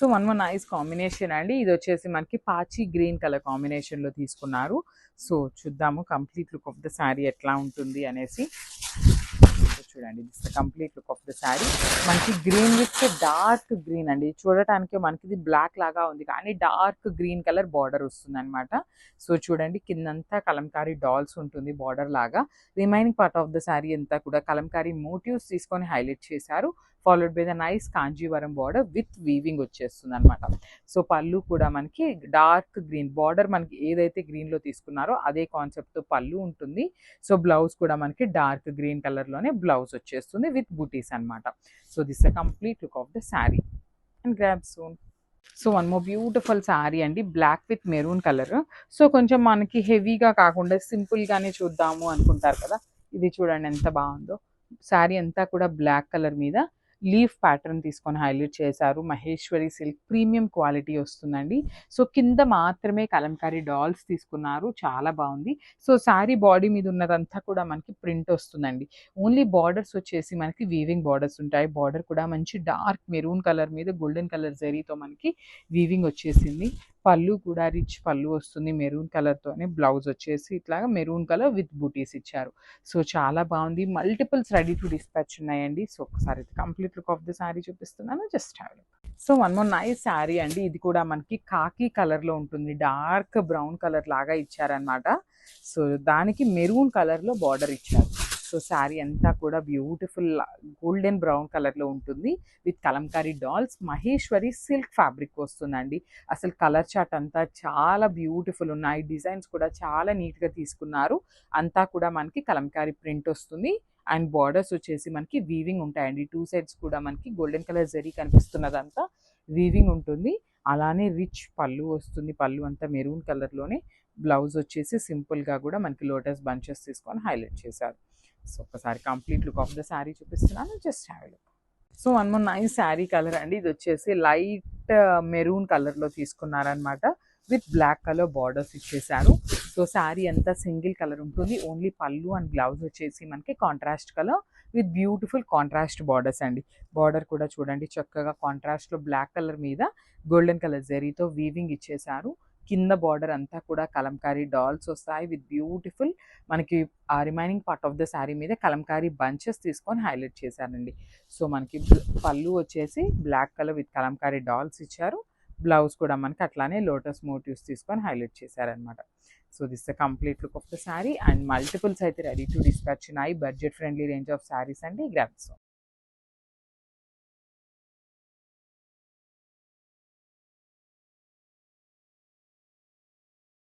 So one more nice combination అండి. ఇది వచ్చేసి మనకి పాచి గ్రీన్ కలర్ కాంబినేషన్లో తీసుకున్నారు. సో చూద్దాము complete look of the sari ఎట్లా ఉంటుంది అనేసి. చూడండి this the complete look of the sari. మనకి గ్రీన్ విత్ డార్క్ గ్రీన్ అండి. చూడటానికి మనకి ఇది బ్లాక్ లాగా ఉంది కానీ డార్క్ గ్రీన్ కలర్ బార్డర్ వస్తుంది అనమాట. సో చూడండి కిందంతా కలంకారీ డాల్స్ ఉంటుంది బార్డర్ లాగా. Remaining part of the sari అంతా కూడా కలంకారీ మోటివ్స్ తీసుకొని హైలైట్ చేశారు. Followed by the nice Kanjeevaram border with weaving వచ్చేస్తుంది అనమాట. సో పళ్ళు కూడా మనకి డార్క్ గ్రీన్ బార్డర్, మనకి ఏదైతే గ్రీన్లో తీసుకున్నారో అదే కాన్సెప్ట్తో పళ్ళు ఉంటుంది. సో బ్లౌజ్ కూడా మనకి డార్క్ గ్రీన్ కలర్లోనే బ్లౌజ్ వచ్చేస్తుంది విత్ బూటీస్ అనమాట. So this a complete look of the sari and grab soon. So one more beautiful sari అండి, black with maroon colour. So కొంచెం మనకి హెవీగా కాకుండా సింపుల్గానే చూద్దాము అనుకుంటారు కదా, ఇది చూడండి ఎంత బాగుందో. శారీ అంతా కూడా బ్లాక్ కలర్ మీద లీఫ్ ప్యాటర్న్ తీసుకొని హైలైట్ చేశారు. మహేశ్వరి సిల్క్ ప్రీమియం క్వాలిటీ వస్తుందండి. సో కింద మాత్రమే కలంకారీ డాల్స్ తీసుకున్నారు, చాలా బాగుంది. సో శారీ బాడీ మీద ఉన్నదంతా కూడా మనకి ప్రింట్ వస్తుందండి. ఓన్లీ బార్డర్స్ వచ్చేసి మనకి వీవింగ్ బార్డర్స్ ఉంటాయి. బార్డర్ కూడా మంచి డార్క్ మెరూన్ కలర్ మీద గోల్డెన్ కలర్ జరీతో మనకి వీవింగ్ వచ్చేసింది. పళ్ళు కూడా రిచ్ పళ్ళు వస్తుంది మెరూన్ కలర్తోనే. బ్లౌజ్ వచ్చేసి ఇట్లాగా మెరూన్ కలర్ విత్ బూటీస్ ఇచ్చారు. సో చాలా బాగుంది. మల్టిపుల్స్ రెడీ టు డిస్పాచ్ ఉన్నాయండి. సో ఒకసారి complete look of the sari చూపిస్తున్నాను, just have it. So one more nice sari అండి. ఇది కూడా మనకి కాకి కలర్లో ఉంటుంది, డార్క్ బ్రౌన్ కలర్ లాగా ఇచ్చారనమాట. సో దానికి మెరూన్ కలర్లో బార్డర్ ఇచ్చారు. సో శారీ అంతా కూడా బ్యూటిఫుల్ గోల్డెన్ బ్రౌన్ కలర్లో ఉంటుంది with Kalamkari dolls. Maheshwari silk fabric వస్తుందండి. అసలు కలర్ చార్ట్ అంతా చాలా బ్యూటిఫుల్ ఉన్నాయి. డిజైన్స్ కూడా చాలా నీట్గా తీసుకున్నారు. అంతా కూడా మనకి కలంకారీ ప్రింట్ వస్తుంది అండ్ బార్డర్స్ వచ్చేసి మనకి వీవింగ్ ఉంటాయండి. టూ సైడ్స్ కూడా మనకి గోల్డెన్ కలర్ జరీ కనిపిస్తున్నదంతా వీవింగ్ ఉంటుంది. అలానే రిచ్ పళ్ళు వస్తుంది, పళ్ళు అంతా మెరూన్ కలర్లోనే. బ్లౌజ్ వచ్చేసి సింపుల్గా కూడా మనకి లోటస్ బంచెస్ తీసుకొని హైలైట్ చేశారు. సో ఒకసారి complete look of the sari చూపిస్తున్నాను, just have look. So one more nice sari colour అండి. ఇది వచ్చేసి లైట్ మెరూన్ కలర్లో తీసుకున్నారనమాట విత్ బ్లాక్ కలర్ బార్డర్స్ ఇచ్చేసారు. సో శారీ అంతా సింగిల్ కలర్ ఉంటుంది. ఓన్లీ పళ్ళు అండ్ బ్లౌజ్ వచ్చేసి మనకి contrast colour with beautiful contrast borders అండి. బార్డర్ కూడా చూడండి చక్కగా కాంట్రాస్ట్లో బ్లాక్ కలర్ మీద గోల్డెన్ కలర్ జరీతో వీవింగ్ ఇచ్చేసారు. కింద బార్డర్ అంతా కూడా కలంకారీ డాల్స్ వస్తాయి విత్ బ్యూటిఫుల్ మనకి ఆ remaining part of the sari మీద కలంకారీ బంచెస్ తీసుకొని హైలైట్ చేశారండి. సో మనకి పళ్ళు వచ్చేసి black colour with Kalamkari dolls ఇచ్చారు. బ్లౌజ్ కూడా మనకి అట్లానే లోటస్ మోటివ్స్ తీసుకొని హైలైట్ చేశారనమాట. So this the complete look of the sari and multiples అయితే రెడీ టు డిస్పాచ్ ఉన్నాయి. Budget friendly range of saris అండి. గ్రాబ్స్.